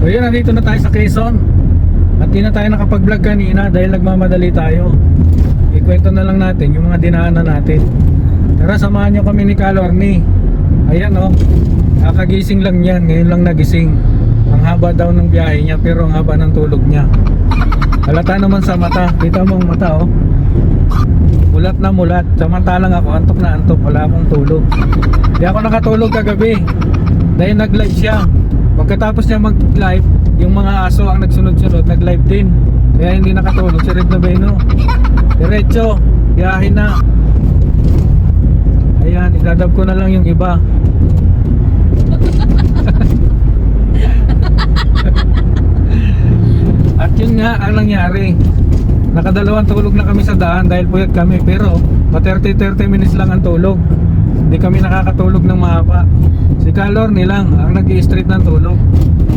So yun, nandito na tayo sa Quezon. At di na tayo nakapag-vlog kanina dahil nagmamadali tayo. Ikwento na lang natin yung mga dinaanan natin. Tara, samahan nyo kami ni Kalorni. Ayan o, kakagising lang yan. Ngayon lang nagising. Ang haba daw ng biyahe niya, pero ang haba ng tulog niya. Halata naman sa mata. Kita mo ang mata o. Mulat na mulat. Samantalang ako, antok na antok. Wala akong tulog. Di ako nakatulog kagabi dahil nag-live siya. Pagkatapos niya mag-live, yung mga aso ang nagsunod-sunod, nag-live din. Kaya hindi nakatulog si Red Noveno. Diretso, biyahe na. Ayan, idadab ko na lang yung iba. At yun nga ang nangyari. Nakadalawang tulog na kami sa daan dahil puyat kami. Pero pa 30-30 minutes lang ang tulog. Hindi kami nakakatulog ng mahaba. Si Kalorni lang ang nag-i-street ng tulog.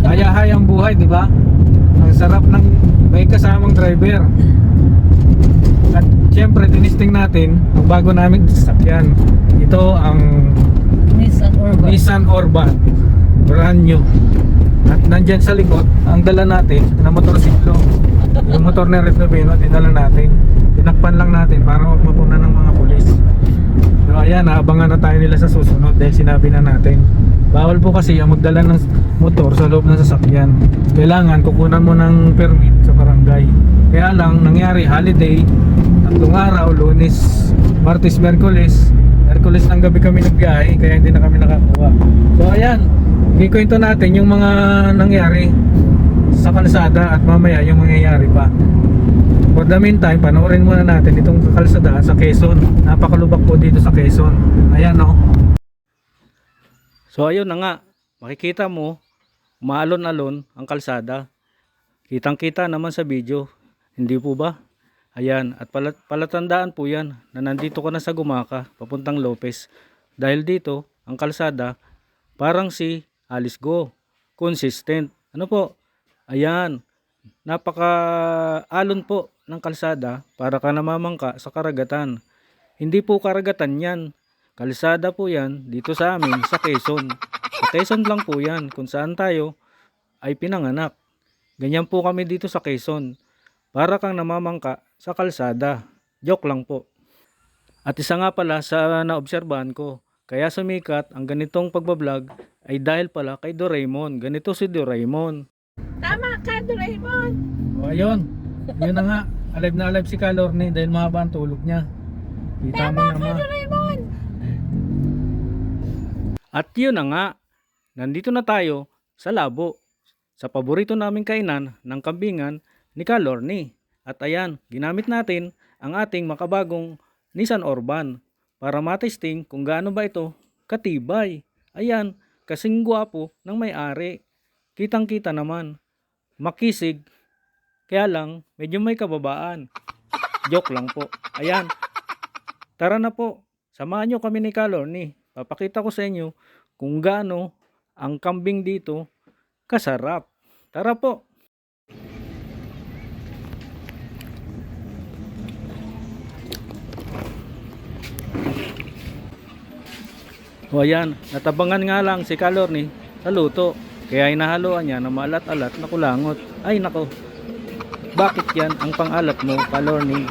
Hayahay ang buhay, di ba? Ang sarap ng may kasamang driver. At syempre tinisting natin ang bago namin sasakyan. Ito ang Nissan Orban, brand new. At nandyan sa likod ang dala natin na motorsiklo. Yung motor na Red Noveno, dinala natin. Tinakpan lang natin para huwag mapunan ng mga pulis. So ayan, naabangan na tayo nila sa susunod dahil sinabi na natin. Bawal po kasi ang magdala ng motor sa loob ng sasakyan. Kailangan kukunan mo ng permit sa barangay. Kaya lang, nangyari holiday, tatlong araw, Lunes, Martes, Merkules ng gabi kami nagbiyahe, kaya hindi na kami nakakuha. So ayan, ikwento natin yung mga nangyari sa kalsada at mamaya yung mangyayari pa. For the meantime, panoorin muna natin itong kalsada sa Quezon. Napakalubak po dito sa Quezon. Ayan o. So ayun na nga, makikita mo, umaalon-alon ang kalsada. Kitang-kita naman sa video, hindi po ba? Ayan, at palatandaan po yan na nandito ka na sa Gumaca, papuntang Lopez. Dahil dito, ang kalsada, parang si Alice Go, consistent. Ano po? Ayan, napaka-alon po ng kalsada para ka namamangka sa karagatan. Hindi po karagatan yan. Kalsada po yan dito sa amin sa Quezon. Sa Quezon lang po yan kung saan tayo ay pinanganak. Ganyan po kami dito sa Quezon. Para kang namamangka sa kalsada. Joke lang po. At isa nga pala sa naobserbahan ko, kaya sumikat ang ganitong pagbablog ay dahil pala kay Doraemon. Ganito si Doraemon. Tama ka, Doraemon. O ayun, yun na nga. Alive na alive si Kalorni dahil mahaba ang tulog niya. Kita mo Tama ka, naman. Doraemon. At yun na nga, nandito na tayo sa Labo, sa paborito naming kainan ng kambingan ni Kalorni. At ayan, ginamit natin ang ating makabagong Nissan Orban para matesting kung gaano ba ito katibay. Ayan, kasing gwapo ng may-ari. Kitang-kita naman, makisig, kaya lang medyo may kababaan. Joke lang po. Ayan, tara na po, samahan nyo kami ni Kalorni. Papakita ko sa inyo kung gaano ang kambing dito kasarap. Tara po. O ayan, natabangan nga lang si Kalorni sa luto. Kaya inahaluan niya na maalat-alat na kulangot. Ay nako, bakit yan ang pang-alat mo, Kalorni?